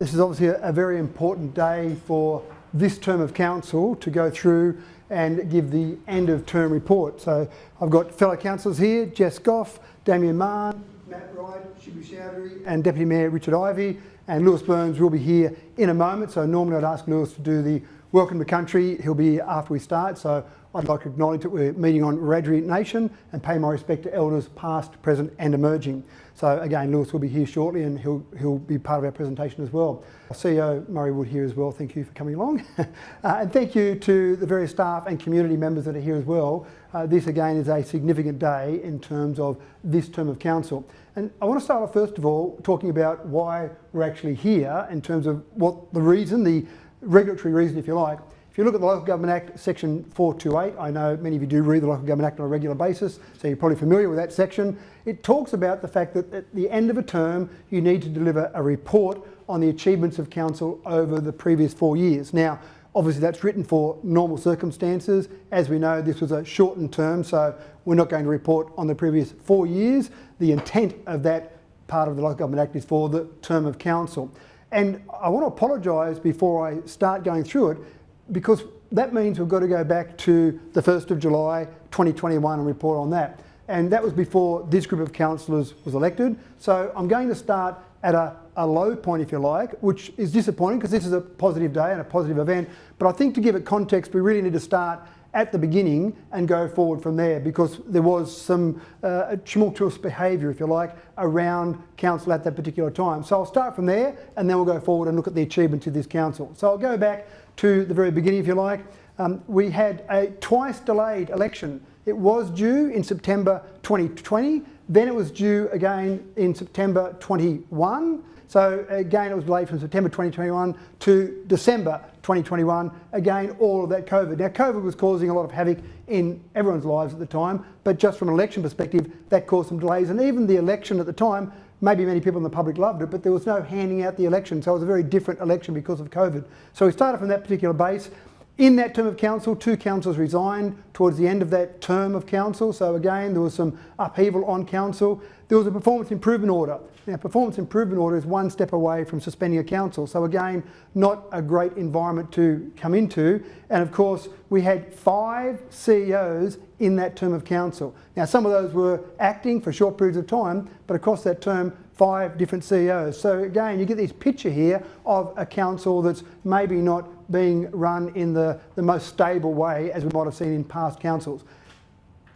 This is obviously a very important day for this term of council to go through and give the end of term report. So I've got fellow councillors here, Jess Goff, Damien Mann, Matt Wright, Shibu Chowdhury and Deputy Mayor Richard Ivey, and Lewis Burns will be here in a moment. So normally I'd ask Lewis to do the welcome to country. He'll be here after we start. So I'd like to acknowledge that we're meeting on Wiradjuri Nation and pay my respect to elders past, present and emerging. So again, Lewis will be here shortly and he'll be part of our presentation as well. Our CEO Murray Wood here as well, thank you for coming along. And thank you to the various staff and community members that are here as well. This again is a significant day in terms of this term of council. And I want to start off first of all talking about why we're actually here in terms of what the reason, the regulatory reason if you like. If you look at the Local Government Act section 428, I know many of you do read the Local Government Act on a regular basis, so you're probably familiar with that section. It talks about the fact that at the end of a term you need to deliver a report on the achievements of council over the previous 4 years. Now obviously that's written for normal circumstances. As we know, this was a shortened term, so we're not going to report on the previous 4 years. The intent of that part of the Local Government Act is for the term of council. And I want to apologise before I start going through it, because that means we've got to go back to the 1st of July 2021 and report on that. And that was before this group of councillors was elected. So I'm going to start at a low point, if you like, which is disappointing because this is a positive day and a positive event. But I think to give it context, we really need to start at the beginning and go forward from there, because there was some tumultuous behaviour, if you like, around council at that particular time. So I'll start from there and then we'll go forward and look at the achievements of this council. So I'll go back to the very beginning, if you like. We had a twice delayed election. It was due in September 2020, then it was due again in September 21. So again, it was delayed from September 2021 to December 2021. Again, all of that COVID. Now COVID was causing a lot of havoc in everyone's lives at the time, but just from an election perspective, that caused some delays. And even the election at the time, maybe many people in the public loved it, but there was no handing out the election. So it was a very different election because of COVID. So we started from that particular base. In that term of council, 2 councillors resigned towards the end of that term of council. So again, there was some upheaval on council. There was a performance improvement order. Now, performance improvement order is one step away from suspending a council. So again, not a great environment to come into. And of course, we had 5 CEOs in that term of council. Now, some of those were acting for short periods of time, but across that term, 5 different CEOs. So again, you get this picture here of a council that's maybe not being run in the most stable way as we might have seen in past councils.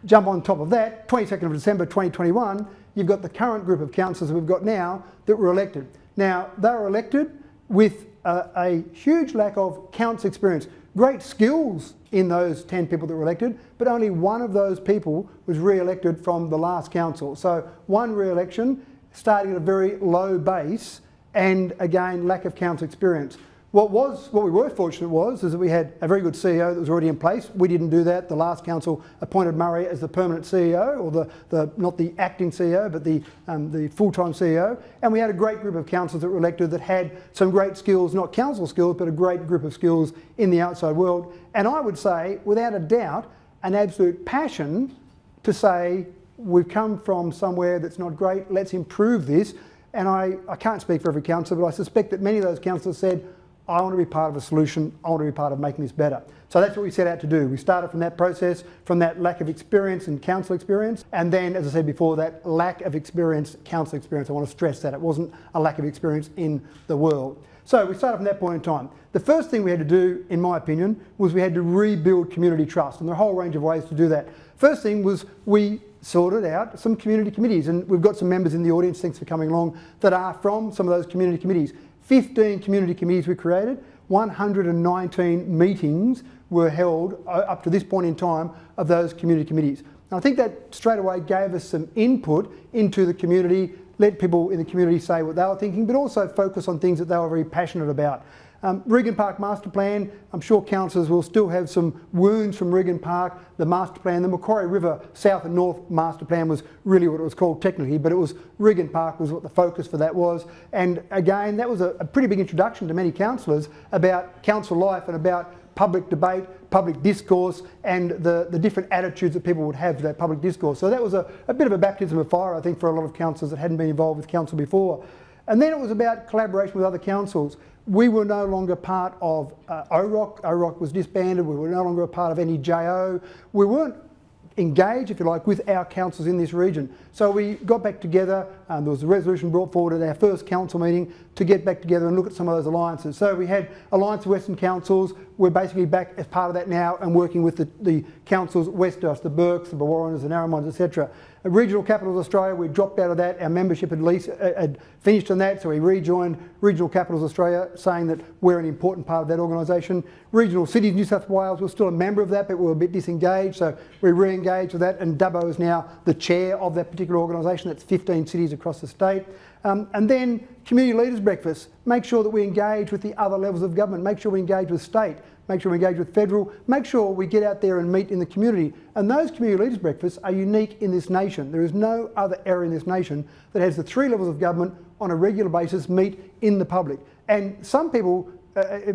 Jump on top of that, 22nd of December 2021, you've got the current group of councillors that we've got now that were elected. Now, they were elected with a huge lack of council experience. Great skills in those 10 people that were elected, but only one of those people was re-elected from the last council. So one re-election, starting at a very low base, and again, lack of council experience. What we were fortunate is that we had a very good CEO that was already in place. We didn't do that. The last council appointed Murray as the permanent CEO, or not the acting CEO, but the full-time CEO. And we had a great group of councillors that were elected that had some great skills, not council skills, but a great group of skills in the outside world. And I would say, without a doubt, an absolute passion to say, we've come from somewhere that's not great, let's improve this. And I can't speak for every councillor, but I suspect that many of those councillors said, I want to be part of a solution, I want to be part of making this better. So that's what we set out to do. We started from that process, from that lack of experience and council experience, and then, as I said before, that lack of experience, council experience. I want to stress that. It wasn't a lack of experience in the world. So we started from that point in time. The first thing we had to do, in my opinion, was we had to rebuild community trust, and there are a whole range of ways to do that. First thing was we sorted out some community committees, and we've got some members in the audience, thanks for coming along, that are from some of those community committees. 15 community committees we created, 119 meetings were held up to this point in time of those community committees. And I think that straight away gave us some input into the community, let people in the community say what they were thinking, but also focus on things that they were very passionate about. Regan Park Master Plan, I'm sure councillors will still have some wounds from Regan Park. The master plan, the Macquarie River South and North Master Plan was really what it was called technically, but it was Regan Park was what the focus for that was. And again, that was a pretty big introduction to many councillors about council life and about public debate, public discourse, and the different attitudes that people would have to that public discourse. So that was a bit of a baptism of fire, I think, for a lot of councillors that hadn't been involved with council before. And then it was about collaboration with other councils. We were no longer part of OROC. OROC was disbanded. We were no longer a part of any JO. We weren't engaged, if you like, with our councils in this region. So we got back together, there was a resolution brought forward at our first council meeting to get back together and look at some of those alliances. So we had Alliance of Western Councils. We're basically back as part of that now and working with the councils west of us, the Burkes, the Warreners, the Narromines, etc. Regional Capitals Australia, we dropped out of that. Our membership had finished on that, so we rejoined Regional Capitals Australia, saying that we're an important part of that organisation. Regional Cities New South Wales, we're still a member of that, but we were a bit disengaged, so we re-engaged with that, and Dubbo is now the chair of that particular organisation. That's 15 cities across the state. And then Community Leaders Breakfast, make sure that we engage with the other levels of government, make sure we engage with state, make sure we engage with federal, make sure we get out there and meet in the community. And those Community Leaders Breakfasts are unique in this nation. There is no other area in this nation that has the 3 levels of government on a regular basis meet in the public. And some people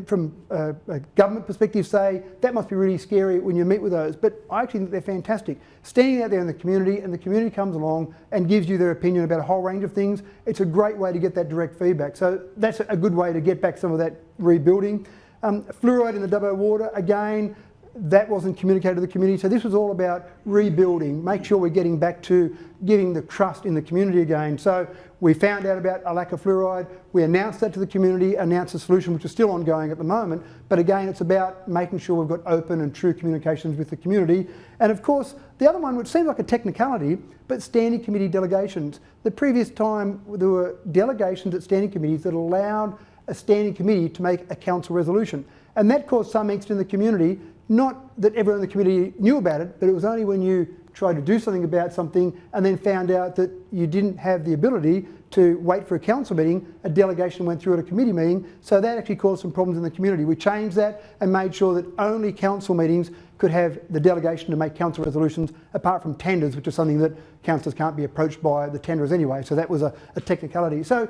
from a government perspective say that must be really scary when you meet with those, but I actually think they're fantastic. Standing out there in the community, and the community comes along and gives you their opinion about a whole range of things, it's a great way to get that direct feedback. So that's a good way to get back some of that rebuilding. Fluoride in the Dubbo water, again, that wasn't communicated to the community. So this was all about rebuilding, make sure we're getting back to getting the trust in the community again. So we found out about a lack of fluoride, we announced that to the community, announced a solution which is still ongoing at the moment, but again it's about making sure we've got open and true communications with the community. And of course the other one, which seemed like a technicality, but standing committee delegations. The previous time there were delegations at standing committees that allowed a standing committee to make a council resolution, and that caused some angst in the community. Not that everyone in the community knew about it, but it was only when you tried to do something about something and then found out that you didn't have the ability to wait for a council meeting, a delegation went through at a committee meeting, so that actually caused some problems in the community. We changed that and made sure that only council meetings could have the delegation to make council resolutions, apart from tenders, which is something that councillors can't be approached by the tenderers anyway, so that was a technicality. So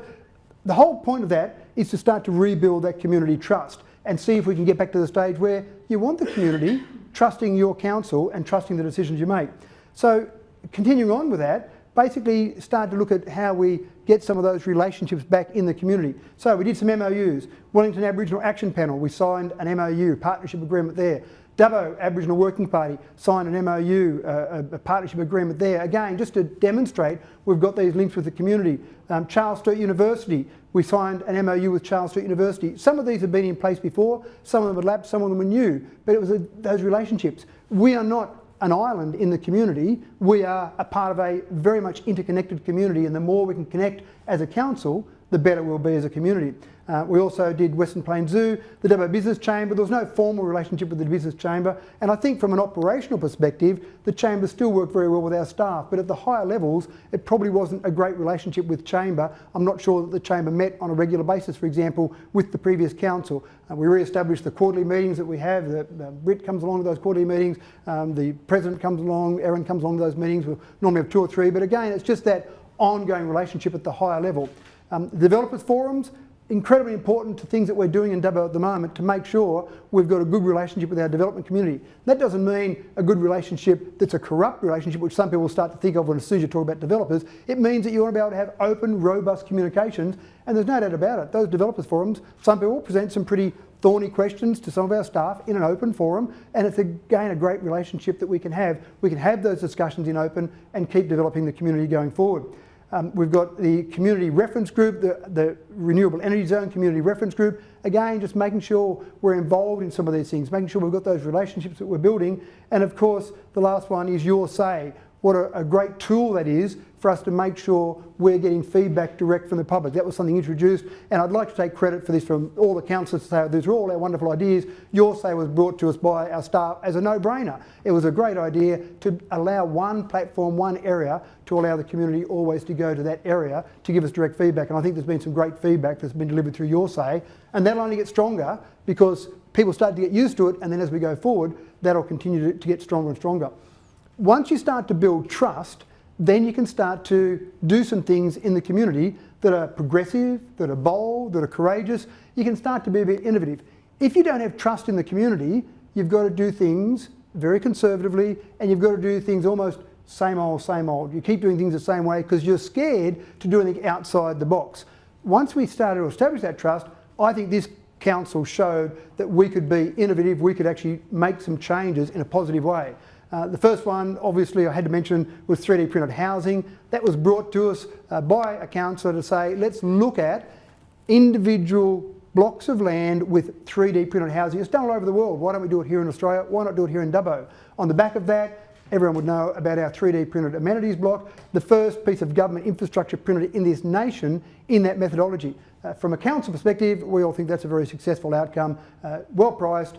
the whole point of that is to start to rebuild that community trust and see if we can get back to the stage where you want the community trusting your council and trusting the decisions you make. So continuing on with that, basically start to look at how we get some of those relationships back in the community. So we did some MOUs. Wellington Aboriginal Action Panel, we signed an MOU, partnership agreement there. Dubbo Aboriginal Working Party signed an MOU, a partnership agreement there. Again, just to demonstrate we've got these links with the community. Charles Sturt University, we signed an MOU with Charles Sturt University. Some of these have been in place before, some of them had lapsed, some of them were new, but it was those relationships. We are not an island in the community, we are a part of a very much interconnected community, and the more we can connect as a council, the better we'll be as a community. We also did Western Plains Zoo, the Dubbo Business Chamber. There was no formal relationship with the Business Chamber, and I think from an operational perspective, the Chamber still worked very well with our staff, but at the higher levels, it probably wasn't a great relationship with Chamber. I'm not sure that the Chamber met on a regular basis, for example, with the previous council. We re-established the quarterly meetings that we have. Britt comes along to those quarterly meetings, the President comes along, Erin comes along to those meetings. We'll normally have 2 or 3, but again, it's just that ongoing relationship at the higher level. Developers forums, incredibly important to things that we're doing in Dubbo at the moment to make sure we've got a good relationship with our development community. That doesn't mean a good relationship that's a corrupt relationship, which some people start to think of when as soon as you talk about developers. It means that you want to be able to have open, robust communications, and there's no doubt about it. Those developers forums, some people present some pretty thorny questions to some of our staff in an open forum, and it's again a great relationship that we can have. We can have those discussions in open and keep developing the community going forward. We've got the community reference group, the Renewable Energy Zone community reference group. Again, just making sure we're involved in some of these things, making sure we've got those relationships that we're building. And of course, the last one is Your Say. What a great tool that is for us to make sure we're getting feedback direct from the public. That was something introduced, and I'd like to take credit for this from all the councillors to say these are all our wonderful ideas. Your Say was brought to us by our staff as a no-brainer. It was a great idea to allow one platform, one area, to allow the community always to go to that area to give us direct feedback. And I think there's been some great feedback that's been delivered through Your Say, and that'll only get stronger because people start to get used to it, and then as we go forward, that'll continue to get stronger and stronger. Once you start to build trust, then you can start to do some things in the community that are progressive, that are bold, that are courageous. You can start to be a bit innovative. If you don't have trust in the community, you've got to do things very conservatively, and you've got to do things almost same old, same old. You keep doing things the same way because you're scared to do anything outside the box. once we started to establish that trust, I think this council showed that we could be innovative, we could actually make some changes in a positive way. The first one, obviously, I had to mention was 3D printed housing. That was brought to us by a councillor to say, let's look at individual blocks of land with 3D printed housing. It's done all over the world. Why don't we do it here in Australia? Why not do it here in Dubbo? On the back of that, everyone would know about our 3D printed amenities block, the first piece of government infrastructure printed in this nation in that methodology. From a council perspective, we all think that's a very successful outcome, well priced,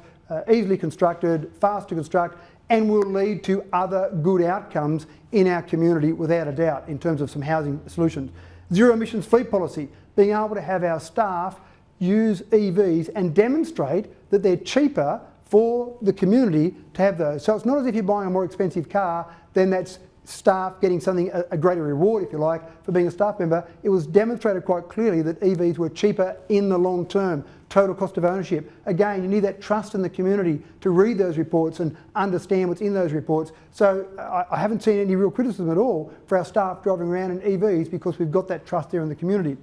easily constructed, fast to construct, and will lead to other good outcomes in our community without a doubt in terms of some housing solutions. Zero emissions fleet policy, being able to have our staff use EVs and demonstrate that they're cheaper for the community to have those. So it's not as if you're buying a more expensive car, then that's staff getting something, a greater reward, if you like, for being a staff member. It was demonstrated quite clearly that EVs were cheaper in the long term, total cost of ownership. Again, you need that trust in the community to read those reports and understand what's in those reports. So I haven't seen any real criticism at all for our staff driving around in EVs because we've got that trust there in the community.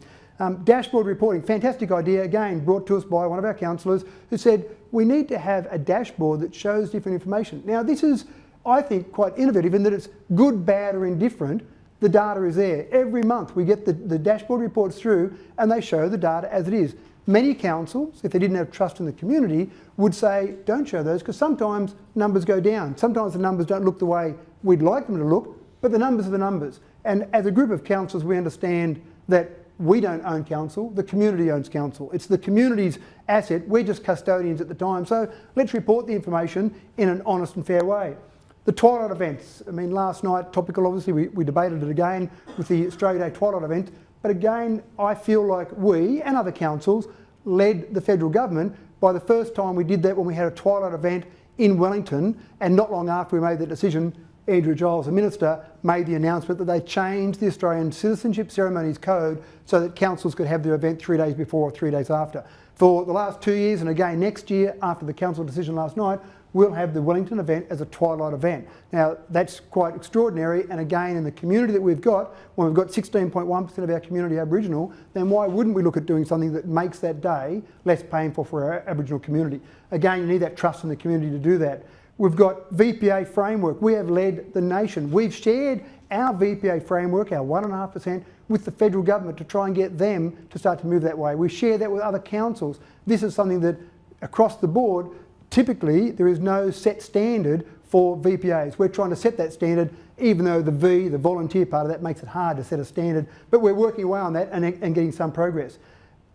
Dashboard reporting, fantastic idea, again brought to us by one of our councillors who said we need to have a dashboard that shows different information. Now this is, I think, quite innovative in that it's good, bad or indifferent, the data is there. Every month we get the dashboard reports through and they show the data as it is. Many councils, if they didn't have trust in the community, would say don't show those because sometimes numbers go down. Sometimes the numbers don't look the way we'd like them to look, but the numbers are the numbers. And as a group of councillors we understand that we don't own council, the community owns council. It's the community's asset, we're just custodians at the time. So let's report the information in an honest and fair way. The twilight events, I mean last night, topical obviously, we debated it again with the Australia Day twilight event, but again I feel like we and other councils led the federal government by the first time we did that when we had a twilight event in Wellington, and not long after we made that decision, Andrew Giles, the Minister, made the announcement that they changed the Australian Citizenship Ceremonies Code so that councils could have their event 3 days before or 3 days after. For the last 2 years and again next year after the council decision last night, we'll have the Wellington event as a twilight event. Now that's quite extraordinary, and again in the community that we've got, when we've got 16.1% of our community Aboriginal, then why wouldn't we look at doing something that makes that day less painful for our Aboriginal community? Again, you need that trust in the community to do that. We've got VPA framework. We have led the nation. We've shared our VPA framework, our 1.5%, with the federal government to try and get them to start to move that way. We share that with other councils. This is something that across the board, typically there is no set standard for VPAs. We're trying to set that standard, even though the volunteer part of that makes it hard to set a standard, but we're working away on that and getting some progress.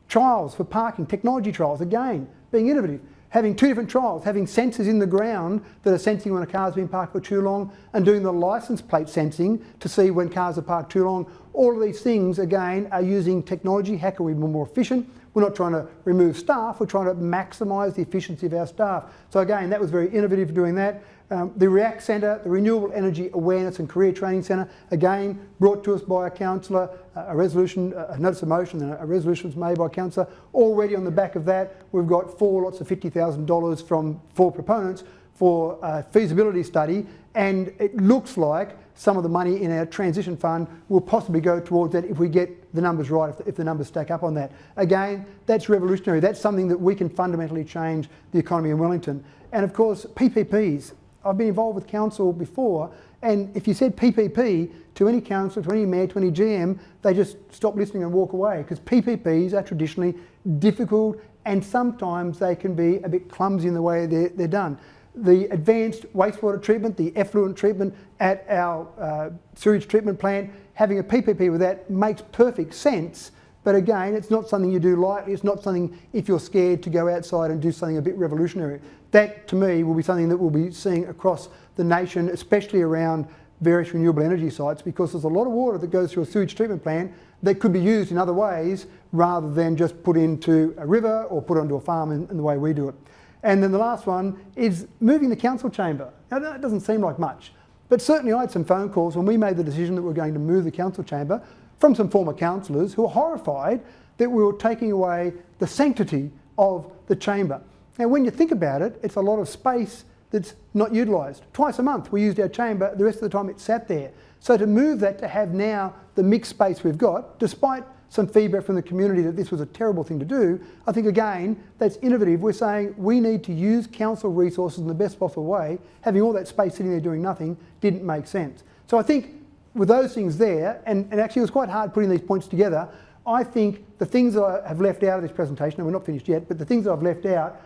Trials for parking, technology trials, again, being innovative. Having 2 different trials, having sensors in the ground that are sensing when a car's been parked for too long, and doing the licence plate sensing to see when cars are parked too long. All of these things, again, are using technology. How can we be more efficient? We're not trying to remove staff, we're trying to maximise the efficiency of our staff. So again, that was very innovative doing that. The REACT Centre, the Renewable Energy Awareness and Career Training Centre, again, brought to us by a councillor, a resolution, a notice of motion and a resolution was made by a councillor. Already on the back of that, we've got 4 lots of $50,000 from 4 proponents for a feasibility study, and it looks like some of the money in our transition fund will possibly go towards that if we get the numbers right, if the numbers stack up on that. Again, that's revolutionary. That's something that we can fundamentally change the economy in Wellington. And of course, PPPs. I've been involved with council before, and if you said PPP to any councillor, to any mayor, to any GM, they just stop listening and walk away, because PPPs are traditionally difficult and sometimes they can be a bit clumsy in the way they're done. The advanced wastewater treatment, the effluent treatment at our sewage treatment plant, having a PPP with that makes perfect sense. But again, it's not something you do lightly. It's not something if you're scared to go outside and do something a bit revolutionary. That, to me, will be something that we'll be seeing across the nation, especially around various renewable energy sites, because there's a lot of water that goes through a sewage treatment plant that could be used in other ways rather than just put into a river or put onto a farm in the way we do it. And then the last one is moving the council chamber. Now, that doesn't seem like much, but certainly I had some phone calls when we made the decision that we're going to move the council chamber from some former councillors who were horrified that we were taking away the sanctity of the chamber. Now, when you think about it, it's a lot of space that's not utilised. Twice a month we used our chamber, the rest of the time it sat there. So to move that to have now the mixed space we've got, despite some feedback from the community that this was a terrible thing to do, I think again, that's innovative. We're saying we need to use council resources in the best possible way. Having all that space sitting there doing nothing didn't make sense. So I think with those things there, and actually it was quite hard putting these points together, I think the things that I have left out of this presentation, and we're not finished yet, but the things that I've left out,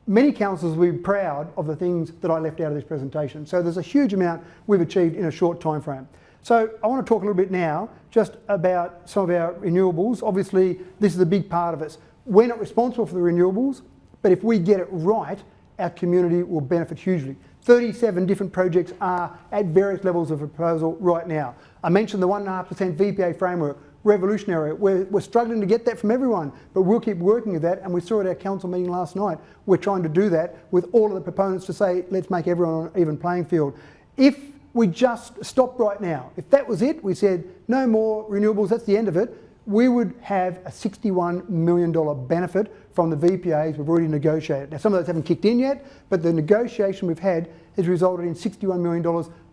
many councillors will be proud of the things that I left out of this presentation. So there's a huge amount we've achieved in a short time frame. So I want to talk a little bit now just about some of our renewables. Obviously, this is a big part of us. We're not responsible for the renewables, but if we get it right, our community will benefit hugely. 37 different projects are at various levels of proposal right now. I mentioned the 1.5% VPA framework, revolutionary. We're struggling to get that from everyone, but we'll keep working at that, and we saw at our council meeting last night, we're trying to do that with all of the proponents to say, let's make everyone on an even playing field. If we just stopped right now, if that was it, we said no more renewables, that's the end of it, we would have a $61 million benefit from the VPAs we've already negotiated. Now some of those haven't kicked in yet, but the negotiation we've had has resulted in $61 million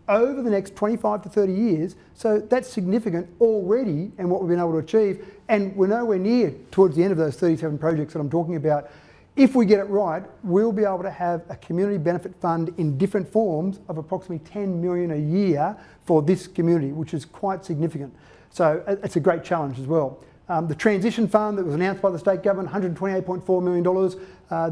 over the next 25 to 30 years. So that's significant already in what we've been able to achieve. And we're nowhere near towards the end of those 37 projects that I'm talking about. If we get it right, we'll be able to have a community benefit fund in different forms of approximately $10 million a year for this community, which is quite significant. So it's a great challenge as well. The transition fund that was announced by the state government, $128.4 million.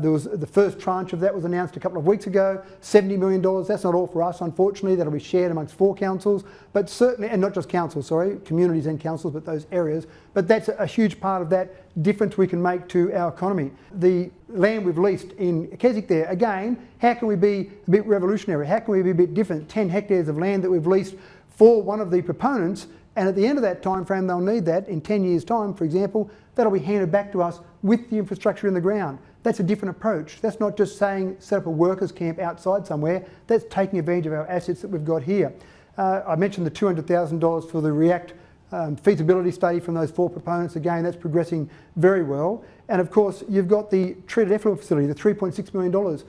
There was the first tranche of that was announced a couple of weeks ago, $70 million. That's not all for us, unfortunately. That'll be shared amongst 4 councils, but certainly, and not just councils, sorry, communities and councils, but those areas. But that's a huge part of that difference we can make to our economy. The land we've leased in Keswick there, again, how can we be a bit revolutionary? How can we be a bit different? 10 hectares of land that we've leased for one of the proponents, and at the end of that time frame, they'll need that in 10 years' time, for example, that'll be handed back to us with the infrastructure in the ground. That's a different approach. That's not just saying set up a workers' camp outside somewhere. That's taking advantage of our assets that we've got here. I mentioned the $200,000 for the REACT feasibility study from those 4 proponents. Again, that's progressing very well. And of course, you've got the treated effluent facility, the $3.6 million.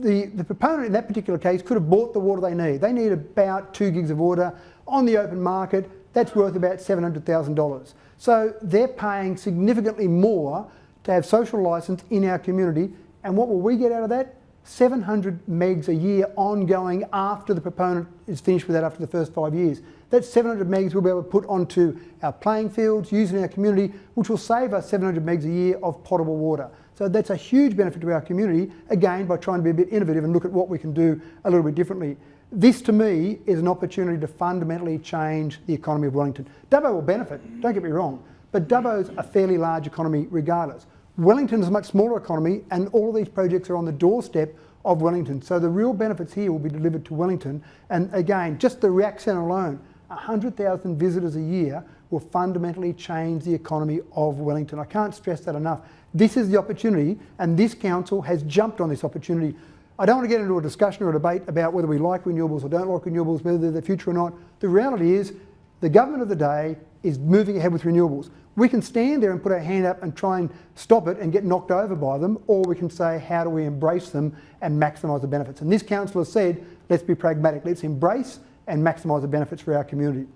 The proponent in that particular case could have bought the water they need. They need about 2 gigs of water on the open market. That's worth about $700,000. So they're paying significantly more to have social licence in our community. And what will we get out of that? 700 megs a year ongoing after the proponent is finished with that after the first 5 years. That's 700 megs we'll be able to put onto our playing fields, use in our community, which will save us 700 megs a year of potable water. So that's a huge benefit to our community, again, by trying to be a bit innovative and look at what we can do a little bit differently. This, to me, is an opportunity to fundamentally change the economy of Wellington. Dubbo will benefit, don't get me wrong, but Dubbo's a fairly large economy regardless. Wellington is a much smaller economy, and all of these projects are on the doorstep of Wellington. So the real benefits here will be delivered to Wellington. And again, just the REACT Centre alone, 100,000 visitors a year will fundamentally change the economy of Wellington. I can't stress that enough. This is the opportunity, and this council has jumped on this opportunity. I don't want to get into a discussion or a debate about whether we like renewables or don't like renewables, whether they're the future or not. The reality is the government of the day is moving ahead with renewables. We can stand there and put our hand up and try and stop it and get knocked over by them, or we can say, how do we embrace them and maximise the benefits? And this council has said, let's be pragmatic, let's embrace and maximise the benefits for our community.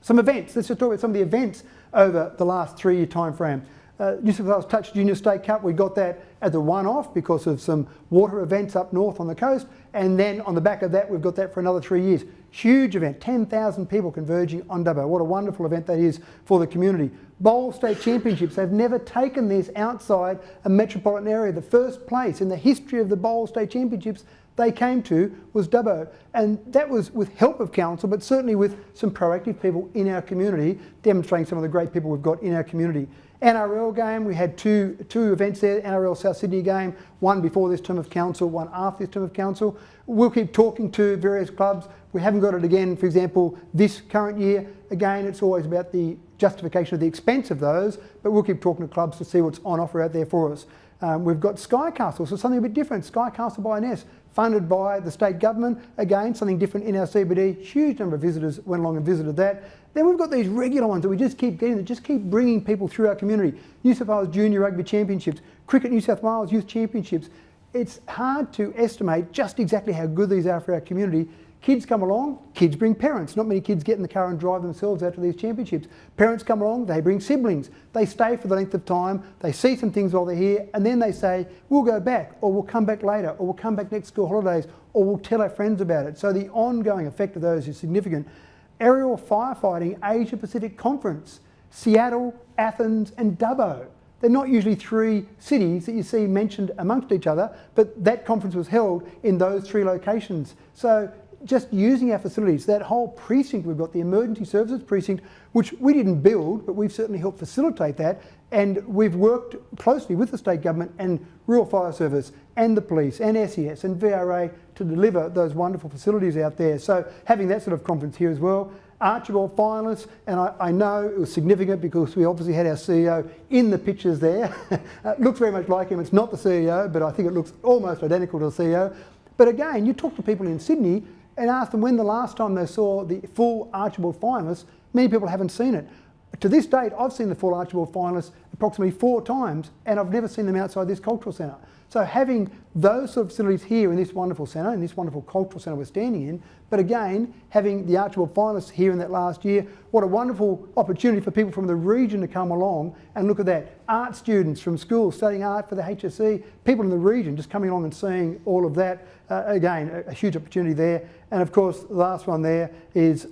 Some events, let's just talk about some of the events over the last 3-year time frame. New South Wales Touch Junior State Cup, we got that as a one-off because of some water events up north on the coast, and then on the back of that we've got that for another 3 years. Huge event, 10,000 people converging on Dubbo. What a wonderful event that is for the community. Bowl State Championships, they've never taken this outside a metropolitan area. The first place in the history of the Bowl State Championships they came to was Dubbo, and that was with help of council, but certainly with some proactive people in our community, demonstrating some of the great people we've got in our community. NRL game, we had two events there, NRL South Sydney game, one before this term of council, one after this term of council. We'll keep talking to various clubs. We haven't got it again, for example, this current year. Again, it's always about the justification of the expense of those, but we'll keep talking to clubs to see what's on offer out there for us. We've got Sky Castle, so something a bit different. Sky Castle by Ness, funded by the state government. Again, something different in our CBD. Huge number of visitors went along and visited that. Then we've got these regular ones that we just keep getting, that just keep bringing people through our community. New South Wales Junior Rugby Championships, Cricket New South Wales Youth Championships. It's hard to estimate just exactly how good these are for our community. Kids come along, kids bring parents. Not many kids get in the car and drive themselves out to these championships. Parents come along, they bring siblings. They stay for the length of time, they see some things while they're here, and then they say, we'll go back, or we'll come back later, or we'll come back next school holidays, or we'll tell our friends about it. So the ongoing effect of those is significant. Aerial Firefighting Asia Pacific Conference, Seattle, Athens and Dubbo. They're not usually three cities that you see mentioned amongst each other, but that conference was held in those three locations. So just using our facilities, that whole precinct, we've got the emergency services precinct, which we didn't build, but we've certainly helped facilitate that. And we've worked closely with the state government and Rural Fire Service and the police and SES and VRA to deliver those wonderful facilities out there. So having that sort of conference here as well. Archibald finalists, and I know it was significant because we obviously had our CEO in the pictures there. Looks very much like him. It's not the CEO, but I think it looks almost identical to the CEO. But again, you talk to people in Sydney and ask them when the last time they saw the full Archibald finalists. Many people haven't seen it. To this date, I've seen the full Archibald finalists approximately 4 times, and I've never seen them outside this cultural centre. So having those sort of facilities here in this wonderful centre, in this wonderful cultural centre we're standing in, but again, having the Archibald finalists here in that last year, what a wonderful opportunity for people from the region to come along and look at that. Art students from schools studying art for the HSC, people in the region just coming along and seeing all of that. Again, a huge opportunity there. And of course, the last one there is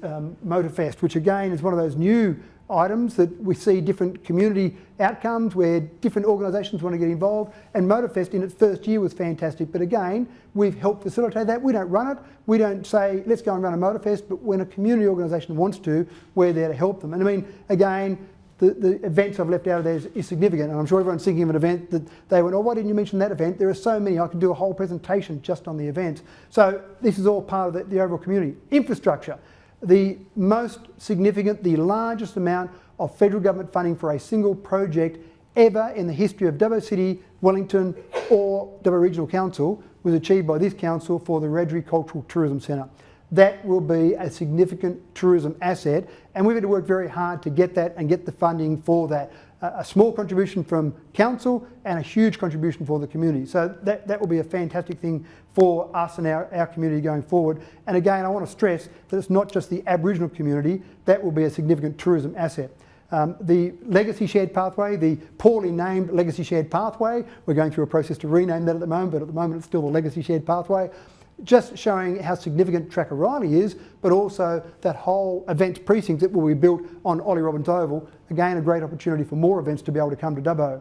Motorfest, which again is one of those new items that we see different community outcomes where different organisations want to get involved, and Motorfest in its first year was fantastic, but again we've helped facilitate that. We don't run it, we don't say let's go and run a Motorfest, but when a community organisation wants to, we're there to help them. And I mean, again, the events I've left out of there is significant, and I'm sure everyone's thinking of an event that they went, oh, why didn't you mention that event? There are so many, I could do a whole presentation just on the events. So this is all part of the overall community. Infrastructure. The most significant, the largest amount of federal government funding for a single project ever in the history of Dubbo City, Wellington or Dubbo Regional Council was achieved by this council for the Rajri Cultural Tourism Centre. That will be a significant tourism asset, and we've had to work very hard to get that and get the funding for that. A small contribution from council and a huge contribution for the community. So that will be a fantastic thing for us and our community going forward. And again, I want to stress that it's not just the Aboriginal community, that will be a significant tourism asset. The Legacy Shared Pathway, the poorly named Legacy Shared Pathway, we're going through a process to rename that at the moment, but at the moment it's still the Legacy Shared Pathway. Just showing how significant Track O'Reilly is, but also that whole events precinct that will be built on Ollie Robbins Oval. Again, a great opportunity for more events to be able to come to Dubbo.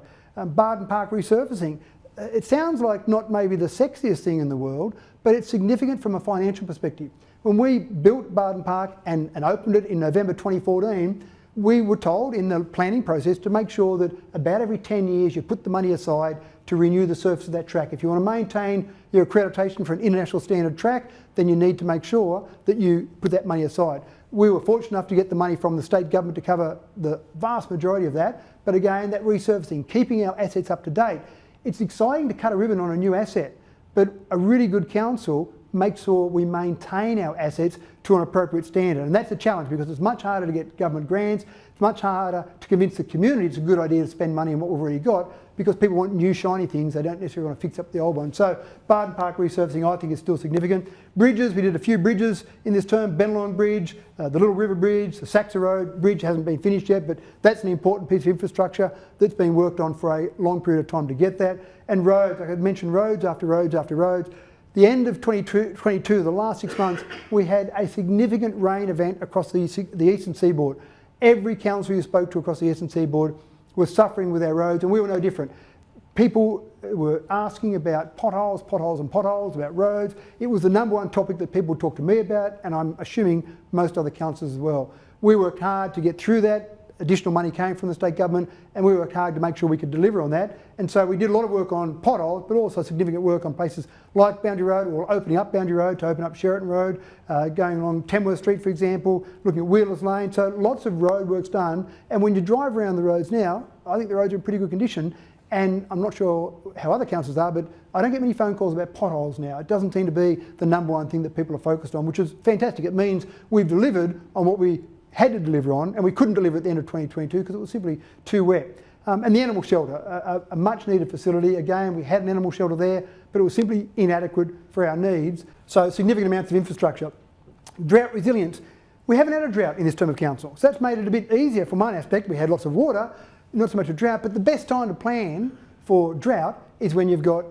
Barden Park resurfacing. It sounds like not maybe the sexiest thing in the world, but it's significant from a financial perspective. When we built Barden Park and opened it in November 2014, we were told in the planning process to make sure that about every 10 years you put the money aside to renew the surface of that track. If you want to maintain your accreditation for an international standard track, then you need to make sure that you put that money aside. We were fortunate enough to get the money from the state government to cover the vast majority of that, but again, that resurfacing, keeping our assets up to date. It's exciting to cut a ribbon on a new asset, but a really good council makes sure we maintain our assets to an appropriate standard. And that's a challenge because it's much harder to get government grants, it's much harder to convince the community it's a good idea to spend money on what we've already got because people want new shiny things, they don't necessarily want to fix up the old ones. So Barden Park resurfacing I think is still significant. Bridges, we did a few bridges in this term, Bennelong Bridge, the Little River Bridge, the Saxa Road Bridge hasn't been finished yet, but that's an important piece of infrastructure that's been worked on for a long period of time to get that. And roads, I could mention roads after roads after roads. The end of 2022, the last 6 months, we had a significant rain event across the eastern seaboard. Every council you spoke to across the eastern seaboard was suffering with our roads, and we were no different. People were asking about potholes, about roads. It was the #1 topic that people talked to me about, and I'm assuming most other councils as well. We worked hard to get through that. Additional money came from the state government, and we worked hard to make sure we could deliver on that. And so we did a lot of work on potholes, but also significant work on places like Boundary Road, or opening up Boundary Road to open up Sheraton Road, going along Tamworth Street, for example, looking at Wheelers Lane. So lots of road work's done. And when you drive around the roads now, I think the roads are in pretty good condition. And I'm not sure how other councils are, but I don't get many phone calls about potholes now. It doesn't seem to be the #1 thing that people are focused on, which is fantastic. It means we've delivered on what we had to deliver on, and we couldn't deliver at the end of 2022 because it was simply too wet. And the animal shelter, a much needed facility. Again, we had an animal shelter there, but it was simply inadequate for our needs. So significant amounts of infrastructure. Drought resilience. We haven't had a drought in this term of council, so that's made it a bit easier from one aspect. We had lots of water, not so much a drought, but the best time to plan for drought is when you've got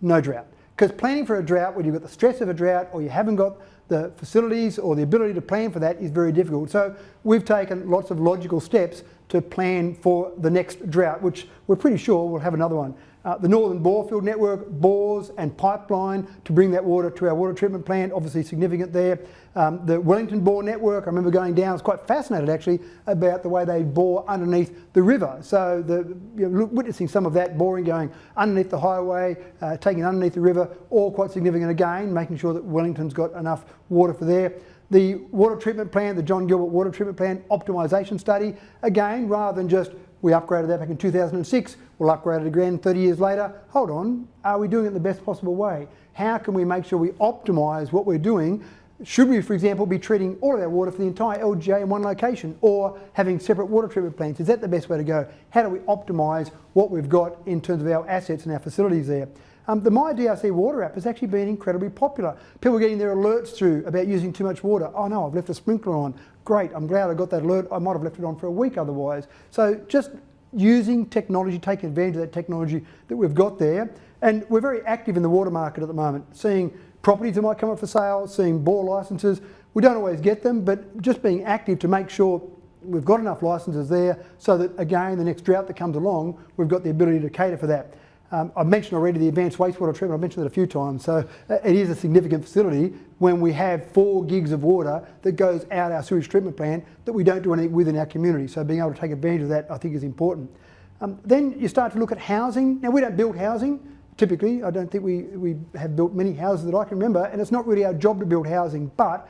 no drought. Because planning for a drought, when you've got the stress of a drought or you haven't got the facilities or the ability to plan for that, is very difficult. So we've taken lots of logical steps to plan for the next drought, which we're pretty sure we'll have another one. The Northern Borefield Network, bores and pipeline to bring that water to our water treatment plant, obviously significant there. The Wellington Bore Network, I remember going down, I was quite fascinated actually about the way they bore underneath the river. So witnessing some of that boring going underneath the highway, taking underneath the river, all quite significant again, making sure that Wellington's got enough water for there. The water treatment plant, the John Gilbert water treatment plant optimisation study, again, rather than just we upgraded that back in 2006, we'll upgrade it again 30 years later. Hold on, are we doing it in the best possible way? How can we make sure we optimise what we're doing? Should we, for example, be treating all of our water for the entire LGA in one location, or having separate water treatment plants? Is that the best way to go? How do we optimise what we've got in terms of our assets and our facilities there? The My DRC Water app has actually been incredibly popular. People are getting their alerts through about using too much water. Oh no, I've left the sprinkler on. Great, I'm glad I got that alert. I might have left it on for a week otherwise. So just using technology, taking advantage of that technology that we've got there. And we're very active in the water market at the moment, seeing properties that might come up for sale, seeing bore licences. We don't always get them, but just being active to make sure we've got enough licences there so that, again, the next drought that comes along, we've got the ability to cater for that. I've mentioned already the advanced wastewater treatment, I've mentioned that a few times, so it is a significant facility when we have 4 gigs of water that goes out our sewage treatment plant that we don't do anything with in our community, so being able to take advantage of that I think is important. Then you start to look at housing. Now we don't build housing, typically, I don't think we have built many houses that I can remember, and it's not really our job to build housing, but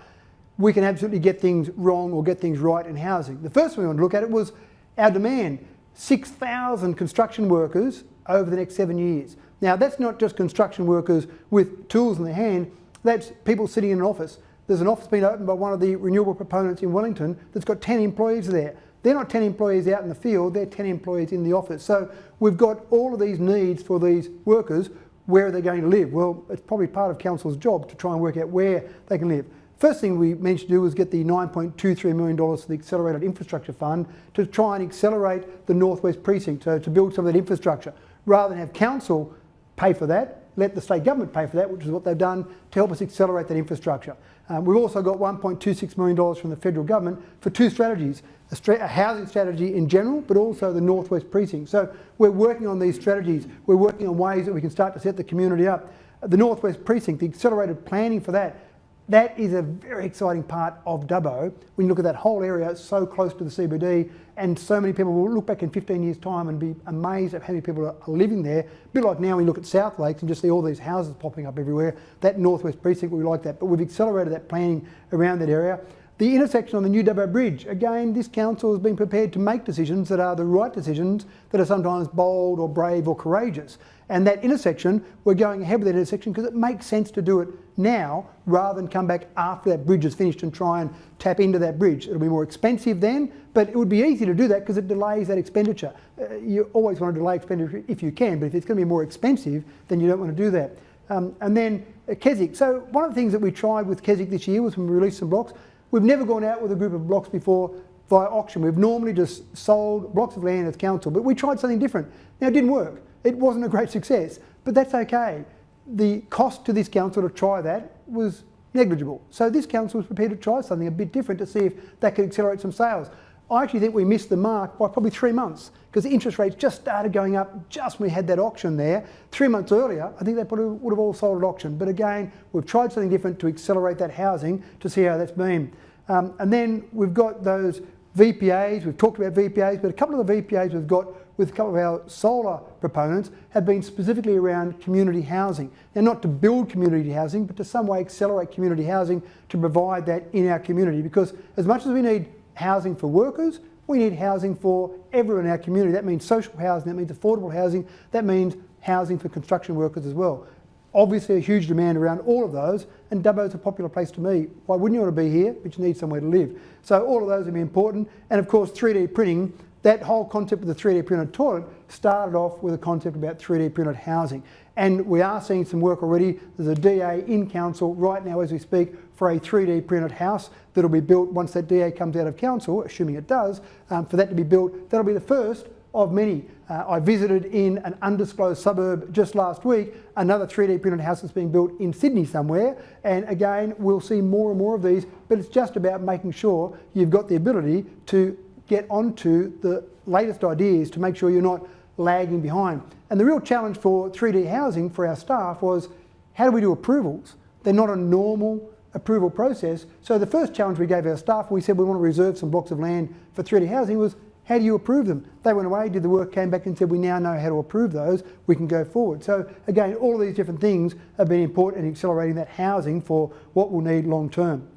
we can absolutely get things wrong or get things right in housing. The first thing we want to look at it was our demand. 6,000 construction workers over the next 7 years. Now that's not just construction workers with tools in their hand, that's people sitting in an office. There's an office being opened by one of the renewable proponents in Wellington that's got 10 employees there. They're not 10 employees out in the field, they're 10 employees in the office. So we've got all of these needs for these workers. Where are they going to live? Well, it's probably part of council's job to try and work out where they can live. First thing we managed to do was get the $9.23 million for the Accelerated Infrastructure Fund to try and accelerate the Northwest Precinct, so to build some of that infrastructure. Rather than have council pay for that, let the state government pay for that, which is what they've done to help us accelerate that infrastructure. We've also got $1.26 million from the federal government for 2 strategies, a housing strategy in general, but also the Northwest Precinct. So we're working on these strategies, we're working on ways that we can start to set the community up. The Northwest Precinct, the accelerated planning for that, that is a very exciting part of Dubbo. When you look at that whole area, it's so close to the CBD, and so many people will look back in 15 years' time and be amazed at how many people are living there. A bit like now when you look at South Lakes and just see all these houses popping up everywhere. That Northwest Precinct, we like that, but we've accelerated that planning around that area. The intersection on the new Dubbo Bridge, again, this council has been prepared to make decisions that are the right decisions, that are sometimes bold or brave or courageous. And that intersection, we're going ahead with that intersection because it makes sense to do it now rather than come back after that bridge is finished and try and tap into that bridge. It'll be more expensive then, but it would be easy to do that because it delays that expenditure. You always want to delay expenditure if you can, but if it's going to be more expensive, then you don't want to do that. And then Keswick. So one of the things that we tried with Keswick this year was when we released some blocks. We've never gone out with a group of blocks before via auction. We've normally just sold blocks of land as council, but we tried something different. Now it didn't work. It wasn't a great success, but that's okay. The cost to this council to try that was negligible. So this council was prepared to try something a bit different to see if that could accelerate some sales. I actually think we missed the mark by probably 3 months because the interest rates just started going up just when we had that auction there. 3 months earlier, I think they probably would have all sold at auction. But again, we've tried something different to accelerate that housing to see how that's been. And then we've got those VPAs, we've talked about VPAs, but a couple of the VPAs we've got with a couple of our solar proponents have been specifically around community housing. Now, not to build community housing, but to some way accelerate community housing to provide that in our community. Because as much as we need housing for workers, we need housing for everyone in our community. That means social housing, that means affordable housing, that means housing for construction workers as well. Obviously a huge demand around all of those, and Dubbo's a popular place to be. Why wouldn't you want to be here? But you need somewhere to live. So all of those will be important. And of course 3D printing, that whole concept of the 3D printed toilet started off with a concept about 3D printed housing. And we are seeing some work already. There's a DA in council right now as we speak for a 3D printed house that'll be built once that DA comes out of council, assuming it does, for that to be built. That'll be the first of many. I visited in an undisclosed suburb just last week, another 3D printed house that's being built in Sydney somewhere, and again we'll see more and more of these, but it's just about making sure you've got the ability to get onto the latest ideas to make sure you're not lagging behind. And the real challenge for 3D housing for our staff was, how do we do approvals? They're not a normal approval process. So the first challenge we gave our staff, we said we want to reserve some blocks of land for 3D housing, was how do you approve them? They went away, did the work, came back and said, we now know how to approve those, we can go forward. So again, all of these different things have been important in accelerating that housing for what we'll need long term.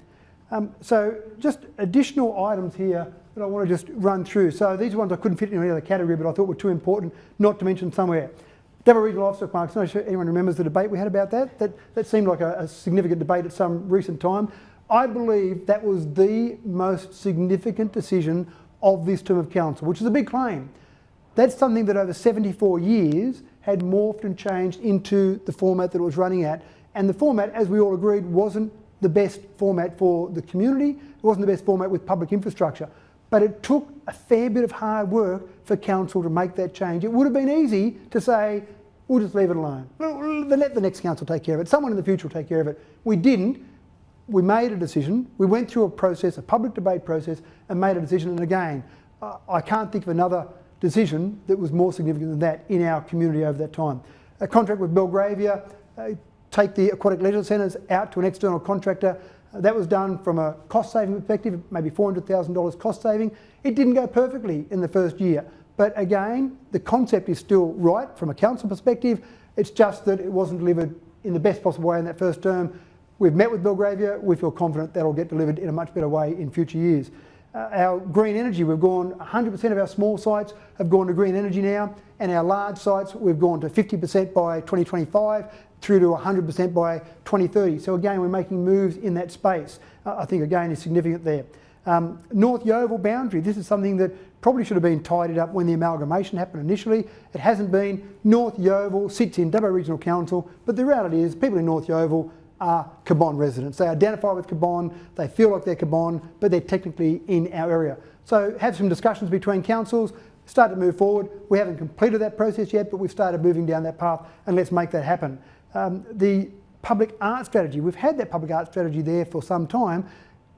So just additional items here that I want to just run through. So these ones I couldn't fit in any other category, but I thought were too important not to mention somewhere. Dubbo Regional Officer Marks, I'm not sure anyone remembers the debate we had about that. That seemed like a significant debate at some recent time. I believe that was the most significant decision of this term of council, which is a big claim. That's something that over 74 years had morphed and changed into the format that it was running at. And the format, as we all agreed, wasn't the best format for the community. It wasn't the best format with public infrastructure. But it took a fair bit of hard work for council to make that change. It would have been easy to say, we'll just leave it alone. Let the next council take care of it. Someone in the future will take care of it. We didn't. We made a decision. We went through a process, a public debate process, and made a decision. And again, I can't think of another decision that was more significant than that in our community over that time. A contract with Belgravia, take the aquatic leisure centres out to an external contractor. That was done from a cost saving perspective, maybe $400,000 cost saving. It didn't go perfectly in the first year. But again, the concept is still right from a council perspective. It's just that it wasn't delivered in the best possible way in that first term. We've met with Belgravia. We feel confident that'll get delivered in a much better way in future years. Our green energy, we've gone 100% of our small sites have gone to green energy now, and our large sites, we've gone to 50% by 2025 through to 100% by 2030. So again, we're making moves in that space. I think again is significant there. North Yeovil boundary, this is something that probably should have been tidied up when the amalgamation happened initially. It hasn't been. North Yeovil sits in Dubbo Regional Council, but the reality is people in North Yeovil are Cabonne residents. They identify with Cabonne, they feel like they're Cabonne, but they're technically in our area. So have some discussions between councils, start to move forward. We haven't completed that process yet, but we've started moving down that path, and let's make that happen. The public art strategy, we've had that public art strategy there for some time.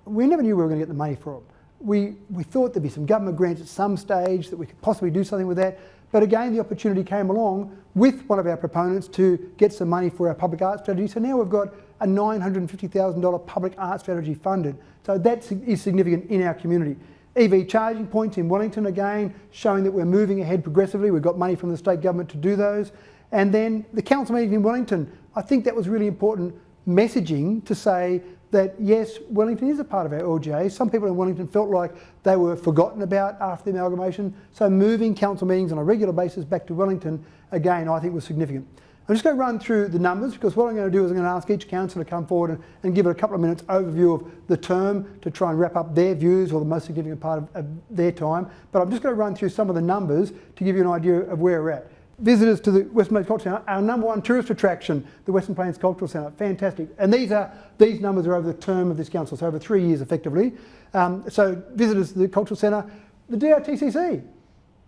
We never knew we were going to get the money for it. We thought there'd be some government grants at some stage that we could possibly do something with that. But again, the opportunity came along with one of our proponents to get some money for our public art strategy. So now we've got a $950,000 public art strategy funded. So that is significant in our community. EV charging points in Wellington, again, showing that we're moving ahead progressively. We've got money from the state government to do those. And then the council meeting in Wellington, I think that was really important messaging to say that yes, Wellington is a part of our LGA. Some people in Wellington felt like they were forgotten about after the amalgamation. So moving council meetings on a regular basis back to Wellington, again, I think was significant. I'm just going to run through the numbers because what I'm going to do is I'm going to ask each councillor to come forward and give it a couple of minutes overview of the term to try and wrap up their views or the most significant part of their time. But I'm just going to run through some of the numbers to give you an idea of where we're at. Visitors to the Western Plains Cultural Centre, our number one tourist attraction, the Western Plains Cultural Centre, fantastic. And these numbers are over the term of this council, so over 3 years effectively. So visitors to the Cultural Centre, the DRTCC,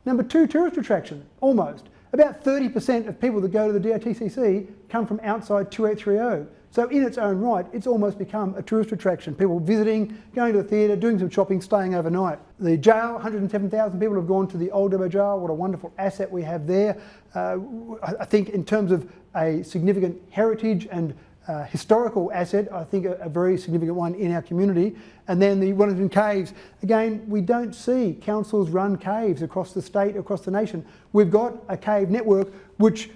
number 2 tourist attraction, almost. About 30% of people that go to the DRTCC come from outside 2830. So in its own right, it's almost become a tourist attraction. People visiting, going to the theatre, doing some shopping, staying overnight. The jail, 107,000 people have gone to the old Dubbo jail. What a wonderful asset we have there. I think in terms of a significant heritage and historical asset, I think a very significant one in our community. And then the Wellington Caves. Again, we don't see councils run caves across the state, across the nation. We've got a cave network which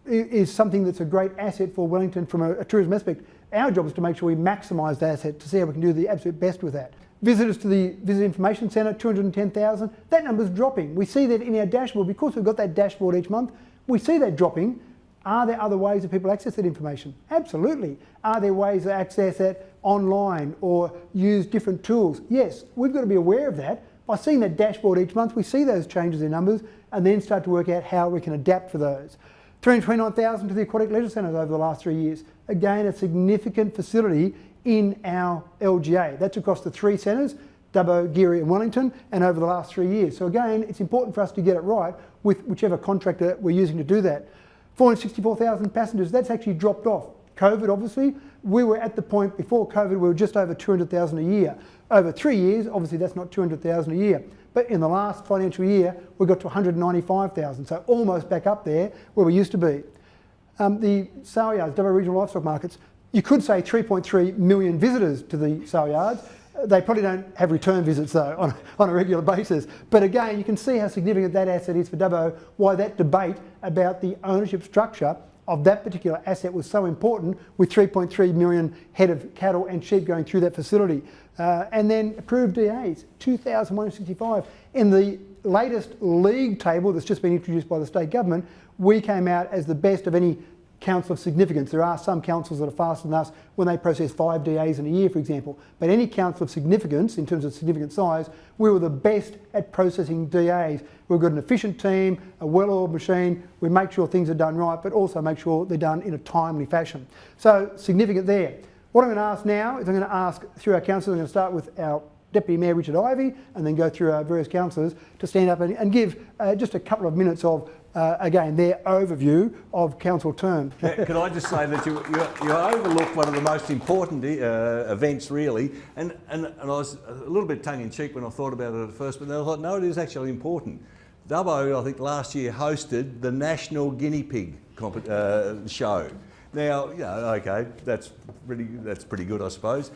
is something that's a great asset for Wellington from a tourism aspect. Our job is to make sure we maximise that asset to see how we can do the absolute best with that. Visitors to the Visitor Information Centre, 210,000. That number's dropping. We see that in our dashboard. Because we've got that dashboard each month, we see that dropping. Are there other ways that people access that information? Absolutely. Are there ways to access that online or use different tools? Yes, we've got to be aware of that, by seeing that dashboard each month, we see those changes in numbers and then start to work out how we can adapt for those. 329,000 to the aquatic leisure centres over the last 3 years. Again, a significant facility in our LGA. That's across the 3 centres, Dubbo, Geary and Wellington, and over the last 3 years. So again, it's important for us to get it right with whichever contractor we're using to do that. 464,000 passengers, that's actually dropped off. COVID, obviously, we were at the point before COVID, we were just over 200,000 a year. Over 3 years, obviously that's not 200,000 a year. But in the last financial year, we got to 195,000, so almost back up there where we used to be. The sale yards, Dubbo Regional Livestock Markets, you could say 3.3 million visitors to the sale yards. They probably don't have return visits though on a regular basis. But again, you can see how significant that asset is for Dubbo, why that debate about the ownership structure of that particular asset was so important, with 3.3 million head of cattle and sheep going through that facility. And then approved DAs, 2,165. In the latest league table that's just been introduced by the state government, we came out as the best of any council of significance. There are some councils that are faster than us when they process 5 DAs in a year, for example. But any council of significance, in terms of significant size, we were the best at processing DAs. We've got an efficient team, a well-oiled machine. We make sure things are done right, but also make sure they're done in a timely fashion. So significant there. What I'm going to ask now is I'm going to ask through our councillors, I'm going to start with our Deputy Mayor Richard Ivey and then go through our various councillors to stand up and give just a couple of minutes of again, their overview of council term. Can I just say that you overlooked one of the most important events, really, and I was a little bit tongue-in-cheek when I thought about it at first, but then I thought, no, it is actually important. Dubbo, I think last year, hosted the National Guinea Pig show. Now, you know, okay, that's pretty good, I suppose.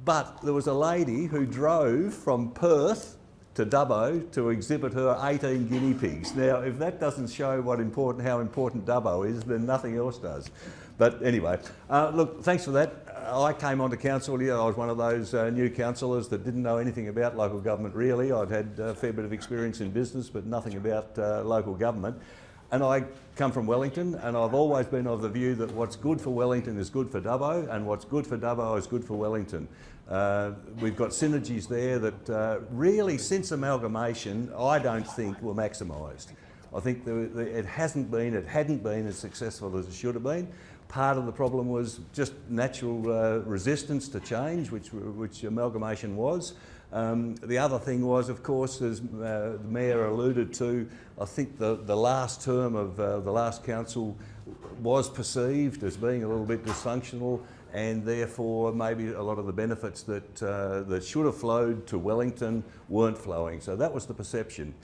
But there was a lady who drove from Perth to Dubbo to exhibit her 18 guinea pigs. Now, if that doesn't show how important Dubbo is, then nothing else does. But anyway, look, thanks for that. I came onto council here. I was one of those new councillors that didn't know anything about local government, really. I'd had a fair bit of experience in business, but nothing about local government. And I come from Wellington, and I've always been of the view that what's good for Wellington is good for Dubbo, and what's good for Dubbo is good for Wellington. We've got synergies there that really, since amalgamation, I don't think were maximised. I think it hadn't been as successful as it should have been. Part of the problem was just natural resistance to change, which amalgamation was. The other thing was, of course, as the Mayor alluded to, I think the last term of the last council was perceived as being a little bit dysfunctional, and therefore maybe a lot of the benefits that should have flowed to Wellington weren't flowing. So that was the perception.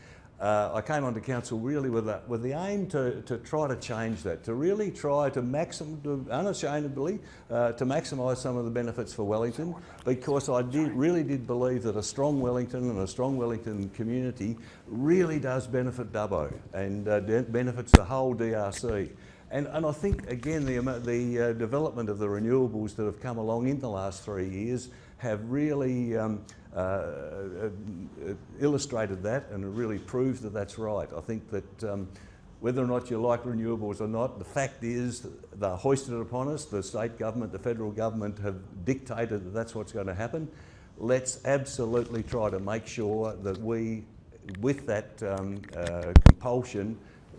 I came onto council really with the aim to try to change that, to really try to unashamedly to maximise some of the benefits for Wellington, because I really did believe that a strong Wellington and a strong Wellington community really does benefit Dubbo and benefits the whole DRC. And I think, again, the development of the renewables that have come along in the last 3 years have really illustrated that and really proved that that's right. I think that whether or not you like renewables or not, the fact is they're hoisted upon us. The state government, the federal government have dictated that that's what's going to happen. Let's absolutely try to make sure that we, with that compulsion,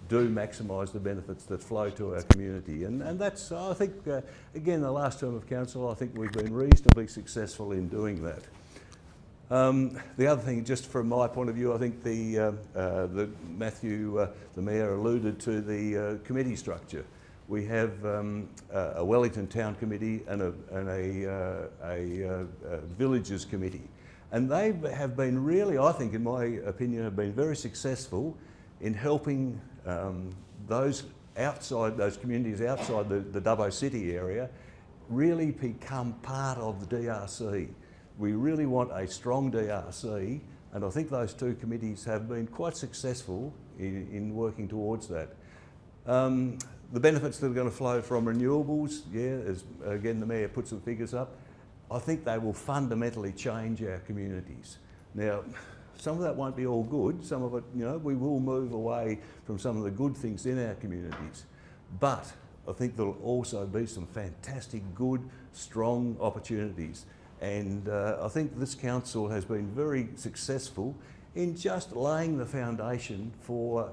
do maximise the benefits that flow to our community. And that's, I think, again, the last term of council, I think we've been reasonably successful in doing that. The other thing, just from my point of view, I think Matthew, the Mayor, alluded to the committee structure. We have a Wellington Town Committee and a Villages Committee. And they have been really, I think, in my opinion, have been very successful in helping those communities outside the Dubbo City area really become part of the DRC. We really want a strong DRC, and I think those two committees have been quite successful in working towards that. The benefits that are going to flow from renewables, yeah, as again the Mayor put some figures up, I think they will fundamentally change our communities. Now, some of that won't be all good. Some of it, you know, we will move away from some of the good things in our communities. But I think there'll also be some fantastic, good, strong opportunities. And I think this council has been very successful in just laying the foundation for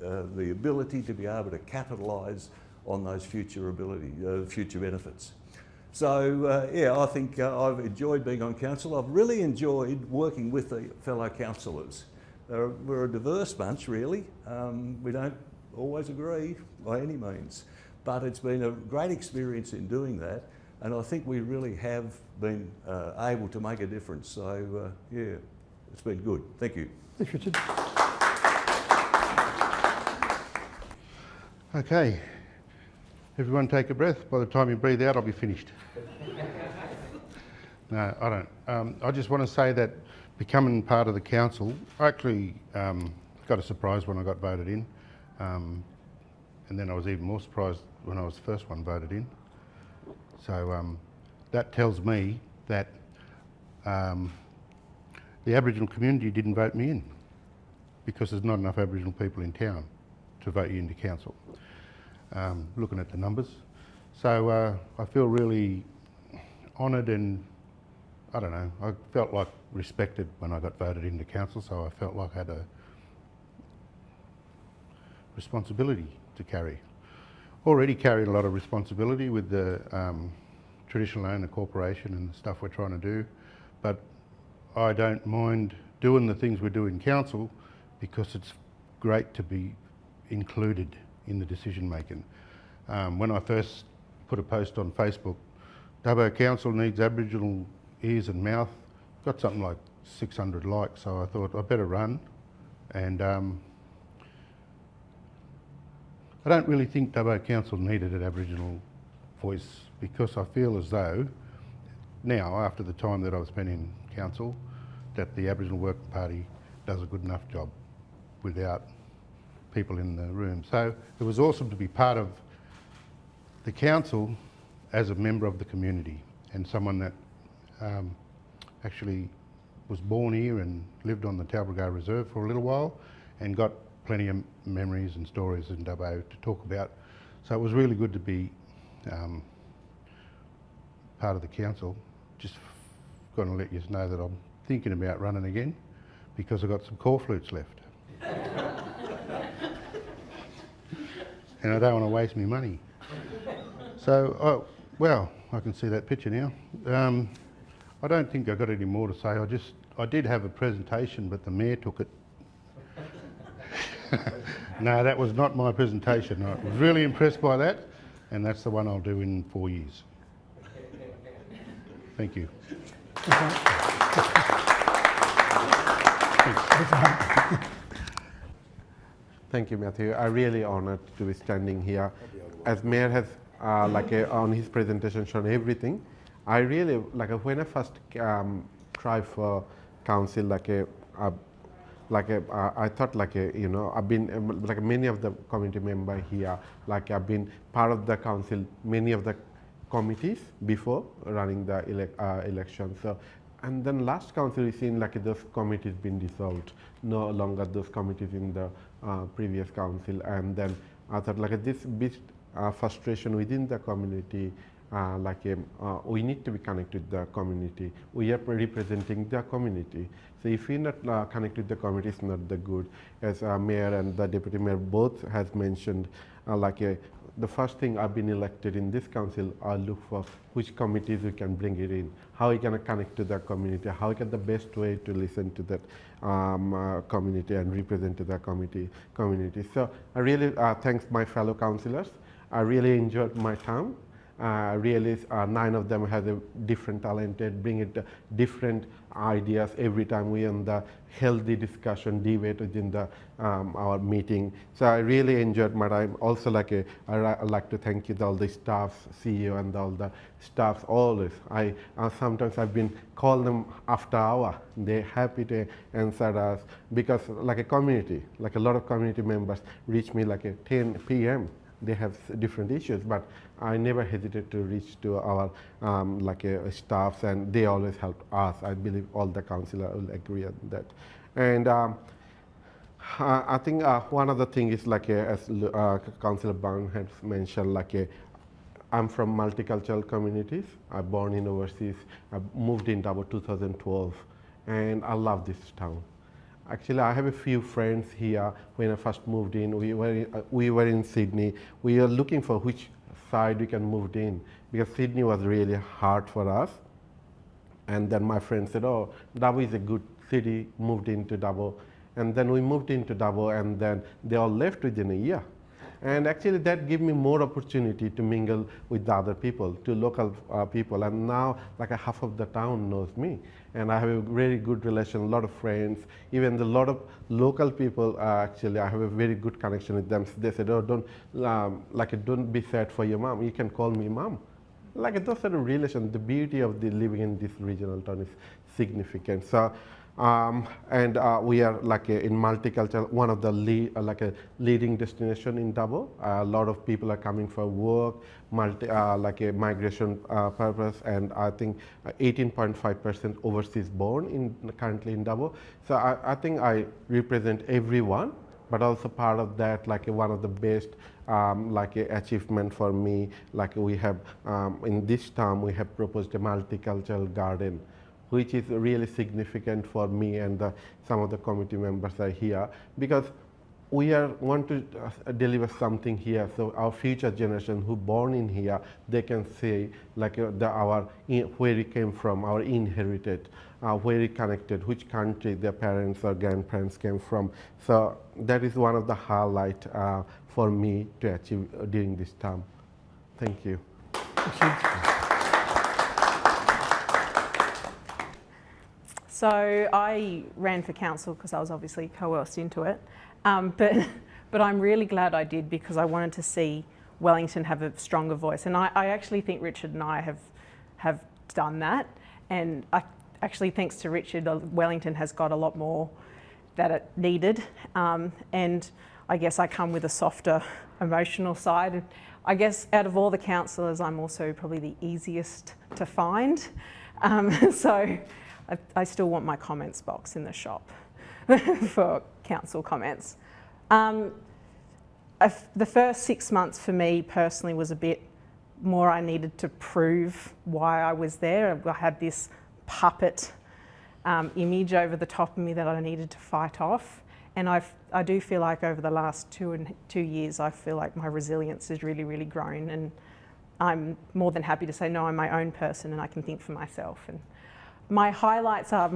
the ability to be able to capitalise on those future benefits. So yeah, I think I've enjoyed being on council. I've really enjoyed working with the fellow councillors. We're a diverse bunch, really. We don't always agree by any means, but it's been a great experience in doing that, and I think we really have been able to make a difference. So yeah, it's been good. Thank you. Thanks, Richard. Okay, everyone take a breath. By the time you breathe out, I'll be finished. No, I don't. I just want to say that becoming part of the council, I actually got a surprise when I got voted in, and then I was even more surprised when I was the first one voted in. So that tells me that the Aboriginal community didn't vote me in because there's not enough Aboriginal people in town to vote you into council. Looking at the numbers. So I feel really honoured, and I don't know, I felt like respected when I got voted into council, so I felt like I had a responsibility to carry. Already carried a lot of responsibility with the traditional owner corporation and the stuff we're trying to do, but I don't mind doing the things we do in council because it's great to be included in the decision making. When I first put a post on Facebook, Dubbo Council needs Aboriginal ears and mouth, got something like 600 likes, so I thought I better run. And I don't really think Dubbo Council needed an Aboriginal voice, because I feel as though now, after the time that I've spent in council, that the Aboriginal Working Party does a good enough job without people in the room. So it was awesome to be part of the council as a member of the community, and someone that actually was born here and lived on the Talbragar Reserve for a little while and got plenty of memories and stories in Dubbo to talk about. So it was really good to be part of the council. Just going to let you know that I'm thinking about running again because I've got some core flutes left. And I don't want to waste my money. So, oh, well, I can see that picture now. I don't think I've got any more to say. I did have a presentation, but the mayor took it. No, that was not my presentation. I was really impressed by that, and that's the one I'll do in 4 years. Thank you. Thank you, Matthew. I'm really honoured to be standing here. As Mayor has, on his presentation, shown everything. I really, when I first tried for council, I thought, I've been, like many of the community members here, I've been part of the council, many of the committees before running the election. So, and then last council is seen those committees been dissolved, no longer those committees in the previous council. And then I thought this bit frustration within the community, we need to be connected with the community. We are representing the community. So if we're not connected with the community, it's not the good. As Mayor and the Deputy Mayor both has mentioned, the first thing I've been elected in this council, I look for which committees we can bring it in, how we can connect to the community, how we can the best way to listen to that community and represent to the community. So I really thanks my fellow councillors. I really enjoyed my time. Really, 9 of them have a different talented, bring it different ideas every time we in the healthy discussion, debate within the our meeting. So I really enjoyed my time. Also, I like to thank you all the staff, CEO, and all the staffs. Always, sometimes I've been called them after hour. They're happy to answer us because, like a community, like a lot of community members reach me at 10 p.m. They have different issues, but I never hesitate to reach to our staffs, and they always help us. I believe all the councillors will agree on that. And I think one other thing is as Councillor Bang has mentioned, I'm from multicultural communities. I'm born in overseas. I moved in Dubbo 2012, and I love this town. Actually, I have a few friends here. When I first moved in, we were in Sydney. We were looking for which side we can move in, because Sydney was really hard for us. And then my friend said, oh, Dubbo is a good city, moved into Dubbo. And then we moved into Dubbo, and then they all left within a year. And actually that gave me more opportunity to mingle with the other people, to local people. And now like a half of the town knows me. And I have a very good relation, a lot of friends, even a lot of local people, actually I have a very good connection with them. So they said, oh, don't be sad for your mom, you can call me mom. Like those sort of relations, the beauty of living in this regional town is significant. So, we are like in multicultural, one of the leading destination in Dubbo. A lot of people are coming for work, like a migration purpose, and I think 18.5% overseas born currently in Dubbo. So I think I represent everyone, but also part of that, like one of the best achievement for me. Like we have in this term we have proposed a multicultural garden, which is really significant for me, and some of the committee members are here, because we want to deliver something here, so our future generation who born in here, they can say like where it came from, our inherited, where it connected, which country their parents or grandparents came from. So that is one of the highlight for me to achieve during this term. Thank you. So I ran for council because I was obviously coerced into it, but I'm really glad I did, because I wanted to see Wellington have a stronger voice, and I actually think Richard and I have done that, and actually thanks to Richard, Wellington has got a lot more that it needed, and I guess I come with a softer emotional side. I guess out of all the councillors, I'm also probably the easiest to find, so I still want my comments box in the shop for council comments. The first 6 months for me personally was a bit more, I needed to prove why I was there. I had this puppet image over the top of me that I needed to fight off. And I do feel like over the last 2 years, I feel like my resilience has really, really grown. And I'm more than happy to say, no, I'm my own person and I can think for myself. And my highlights are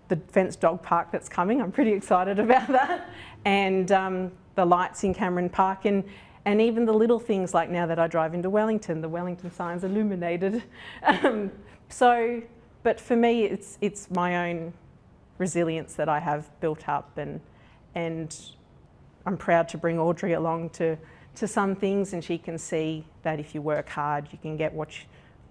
the fenced dog park that's coming. I'm pretty excited about that. And the lights in Cameron Park, and even the little things like now that I drive into Wellington, the Wellington sign's illuminated. But for me, it's my own resilience that I have built up, and I'm proud to bring Audrey along to some things, and she can see that if you work hard, you can get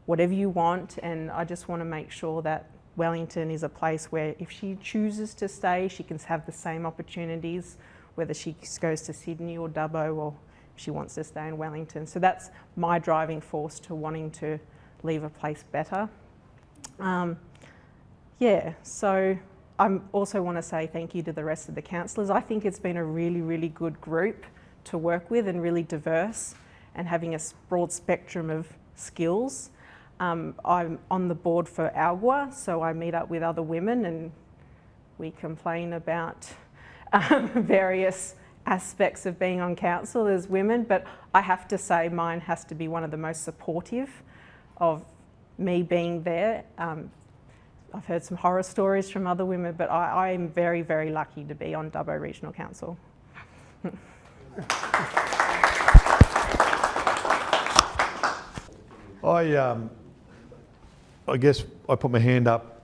whatever you want. And I just want to make sure that Wellington is a place where if she chooses to stay, she can have the same opportunities, whether she goes to Sydney or Dubbo, or if she wants to stay in Wellington. So that's my driving force to wanting to leave a place better. So I also want to say thank you to the rest of the councillors. I think it's been a really, really good group to work with, and really diverse, and having a broad spectrum of skills. I'm on the board for Algwa, so I meet up with other women and we complain about various aspects of being on council as women, but I have to say mine has to be one of the most supportive of me being there. I've heard some horror stories from other women, but I am very, very lucky to be on Dubbo Regional Council. I guess I put my hand up,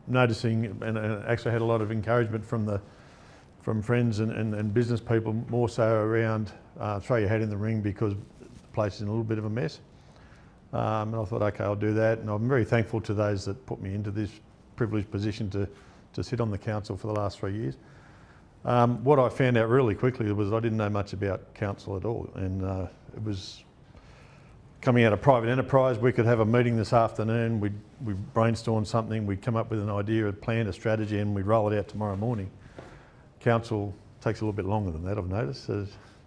noticing, and actually had a lot of encouragement from friends and business people, more so around throw your hat in the ring because the place is in a little bit of a mess. And I thought, okay, I'll do that. And I'm very thankful to those that put me into this privileged position to sit on the council for the last 3 years. What I found out really quickly was I didn't know much about council at all, and it was coming out of private enterprise. We could have a meeting this afternoon, we'd brainstorm something, we'd come up with an idea, a plan, a strategy, and we'd roll it out tomorrow morning. Council takes a little bit longer than that, I've noticed.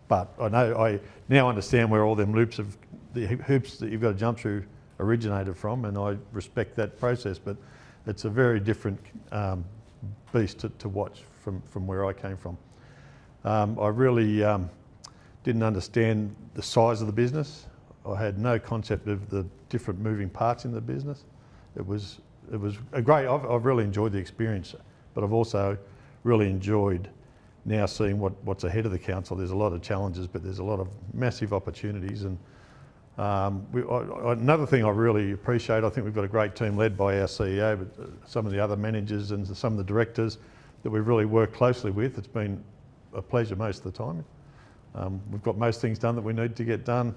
But I now understand where all them loops have the hoops that you've got to jump through originated from, and I respect that process, but it's a very different beast to watch from where I came from. I really didn't understand the size of the business. I had no concept of the different moving parts in the business. It was a great, I've really enjoyed the experience, but I've also really enjoyed now seeing what's ahead of the council. There's a lot of challenges, but there's a lot of massive opportunities. And another thing I really appreciate, I think we've got a great team led by our CEO, but some of the other managers and some of the directors that we've really worked closely with. It's been a pleasure most of the time. We've got most things done that we need to get done.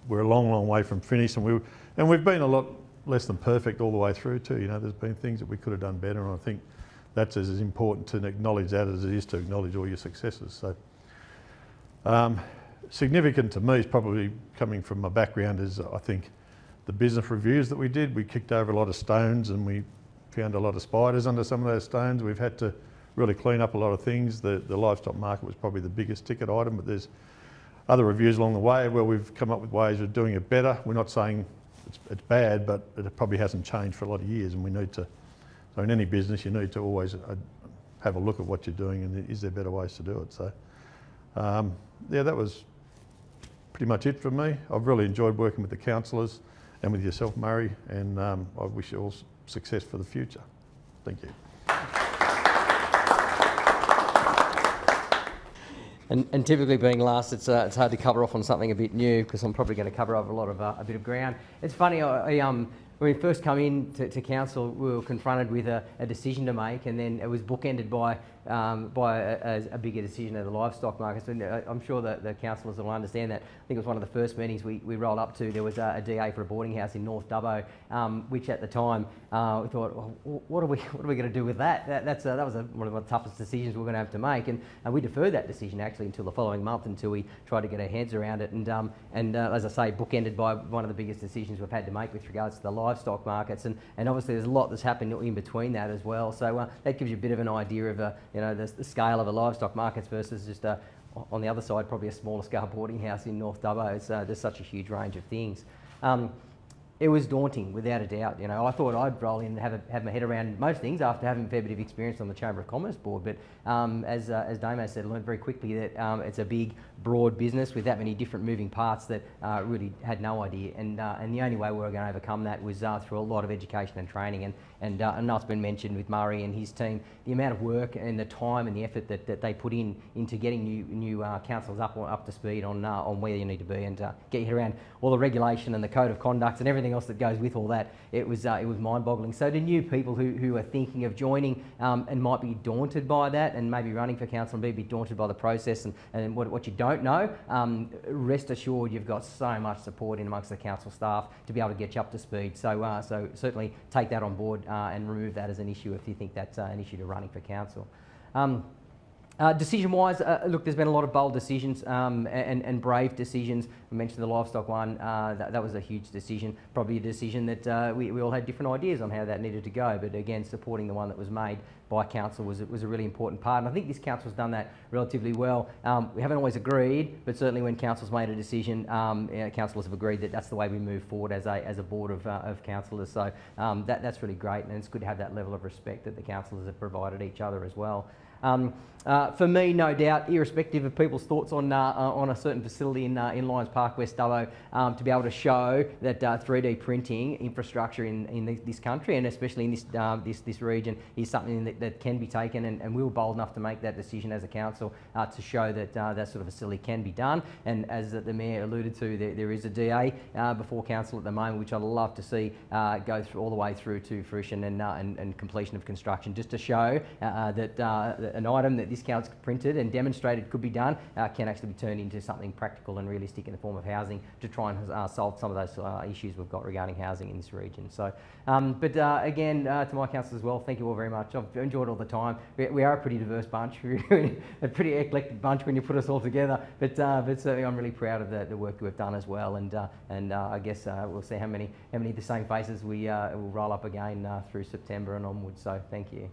We're a long, long way from finish, and we've been a lot less than perfect all the way through too. You know, there's been things that we could have done better, and I think that's as important to acknowledge that as it is to acknowledge all your successes. So, significant to me is probably coming from my background is I think the business reviews that we did. We kicked over a lot of stones and we found a lot of spiders under some of those stones. We've had to really clean up a lot of things. The livestock market was probably the biggest ticket item, but there's other reviews along the way where we've come up with ways of doing it better. We're not saying it's bad, but it probably hasn't changed for a lot of years, and we need to. So in any business, you need to always have a look at what you're doing and is there better ways to do it. So yeah, that was pretty much it for me. I've really enjoyed working with the councillors and with yourself, Murray, and I wish you all success for the future. Thank you. And typically being last, it's hard to cover off on something a bit new because I'm probably going to cover over a bit of ground. It's funny, when we first come in to council, we were confronted with a decision to make, and then it was bookended by a bigger decision of the livestock market. So I'm sure that the councillors will understand that. I think it was one of the first meetings we rolled up to. There was a DA for a boarding house in North Dubbo, which at the time we thought, well, what are we going to do with that? That was one of the toughest decisions we're going to have to make, and we deferred that decision actually until the following month until we tried to get our heads around it. And as I say, bookended by one of the biggest decisions we've had to make with regards to the livestock markets, and obviously there's a lot that's happened in between that as well. So that gives you a bit of an idea of the scale of a livestock markets versus just on the other side probably a smaller scale boarding house in North Dubbo. There's such a huge range of things. It was daunting, without a doubt. I thought I'd roll in and have my head around most things after having a fair bit of experience on the Chamber of Commerce board. But as Damo said, I learned very quickly that it's a big, broad business with that many different moving parts that really had no idea. And the only way we were going to overcome that was through a lot of education and training. And that's been mentioned with Murray and his team, the amount of work and the time and the effort that they put into getting new councillors up to speed on where you need to be and get your head around all the regulation and the code of conduct and everything else that goes with all that. It was mind-boggling. So to new people who are thinking of joining and might be daunted by that and maybe running for council and be a bit daunted by the process and what you don't know, rest assured you've got so much support in amongst the council staff to be able to get you up to speed. So certainly take that on board and remove that as an issue if you think that's an issue to running for council. Decision-wise, look, there's been a lot of bold decisions and brave decisions. I mentioned the livestock one. That was a huge decision, probably a decision that we all had different ideas on how that needed to go. But again, supporting the one that was made by council was a really important part. And I think this council's done that relatively well. We haven't always agreed, but certainly when council's made a decision, councillors have agreed that that's the way we move forward as a board of councillors. So that's really great, and it's good to have that level of respect that the councillors have provided each other as well. For me, no doubt, irrespective of people's thoughts on a certain facility in Lions Park, West Dubbo, to be able to show that 3D printing infrastructure in this country and especially in this region is something that can be taken, and we were bold enough to make that decision as a council to show that that sort of facility can be done. And as the Mayor alluded to, there is a DA before council at the moment, which I'd love to see go through all the way through to fruition and completion of construction, just to show that an item that this council printed and demonstrated could be done can actually be turned into something practical and realistic in the form of housing to try and solve some of those issues we've got regarding housing in this region. So, again, to my council as well, thank you all very much. I've enjoyed all the time. We are a pretty diverse bunch, a pretty eclectic bunch when you put us all together. But certainly, I'm really proud of the work we've done as well. And I guess we'll see how many of the same faces we will roll up again through September and onwards. So, thank you.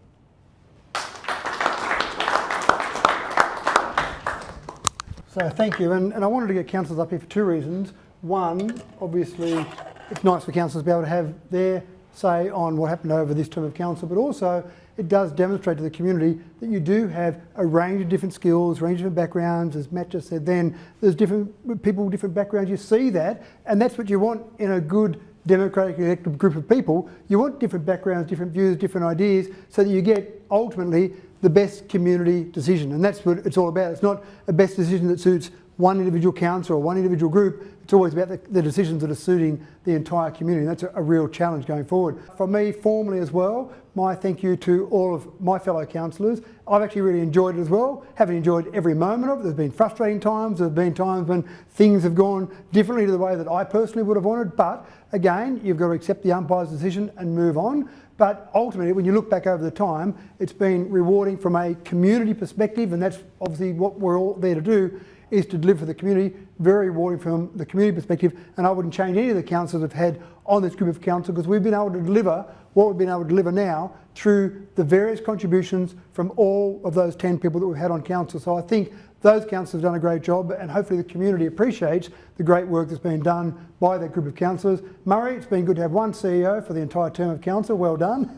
So thank you, and I wanted to get councillors up here for two reasons. One, obviously, it's nice for councillors to be able to have their say on what happened over this term of council, but also it does demonstrate to the community that you do have a range of different skills, range of different backgrounds. As Matt just said then, there's different people, different backgrounds. You see that, and that's what you want in a good democratically elected group of people. You want different backgrounds, different views, different ideas, so that you get ultimately the best community decision. And that's what it's all about. It's not a best decision that suits one individual council or one individual group. It's always about the decisions that are suiting the entire community. And that's a real challenge going forward. For me, formally as well, my thank you to all of my fellow councillors. I've actually really enjoyed it as well. Haven't enjoyed every moment of it. There's been frustrating times. There's been times when things have gone differently to the way that I personally would have wanted. But again, you've got to accept the umpire's decision and move on. But ultimately, when you look back over the time, it's been rewarding from a community perspective, and that's obviously what we're all there to do, is to deliver for the community. Very rewarding from the community perspective, and I wouldn't change any of the councils we've had on this group of council, because we've been able to deliver what we've been able to deliver now through the various contributions from all of those 10 people that we've had on council. So I think those councillors have done a great job, and hopefully the community appreciates the great work that's been done by that group of councillors. Murray, it's been good to have one CEO for the entire term of council. Well done.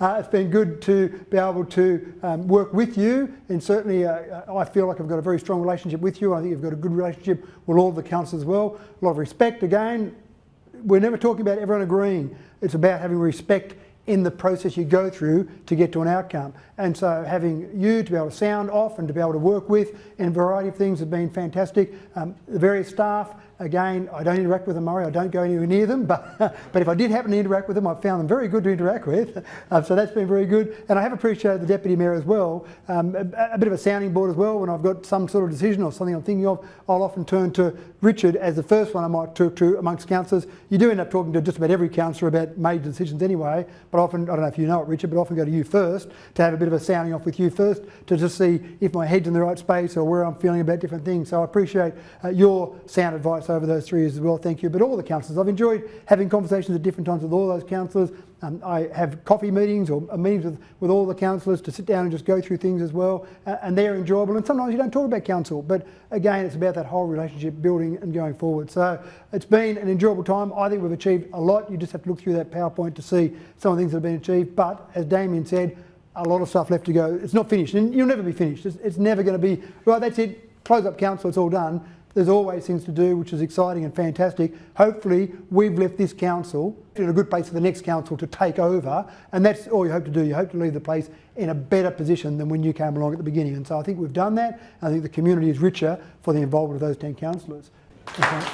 It's been good to be able to work with you, and certainly I feel like I've got a very strong relationship with you. I think you've got a good relationship with all of the councillors as well. A lot of respect. Again, we're never talking about everyone agreeing. It's about having respect in the process you go through to get to an outcome. And so having you to be able to sound off and to be able to work with in a variety of things has been fantastic. The various staff, again, I don't interact with them, Murray, I don't go anywhere near them, but if I did happen to interact with them, I've found them very good to interact with. So that's been very good. And I have appreciated the Deputy Mayor as well, a bit of a sounding board as well. When I've got some sort of decision or something I'm thinking of, I'll often turn to Richard as the first one I might talk to amongst councillors. You do end up talking to just about every councillor about major decisions anyway, but often, I don't know if you know it, Richard, but often go to you first to have a bit of a sounding off with you first to just see if my head's in the right space or where I'm feeling about different things. So I appreciate your sound advice over those 3 years as well, thank you. But all the councillors, I've enjoyed having conversations at different times with all those councillors. I have coffee meetings or meetings with all the councillors to sit down and just go through things as well, and they're enjoyable. And sometimes you don't talk about council, but again, it's about that whole relationship building and going forward. So it's been an enjoyable time. I think we've achieved a lot. You just have to look through that PowerPoint to see some of the things that have been achieved. But as Damien said, a lot of stuff left to go. It's not finished, and you'll never be finished. It's never going to be, right, that's it, close up council, it's all done. There's always things to do, which is exciting and fantastic. Hopefully, we've left this council in a good place for the next council to take over, and that's all you hope to do. You hope to leave the place in a better position than when you came along at the beginning. And so I think we've done that. I think the community is richer for the involvement of those 10 councillors. Okay.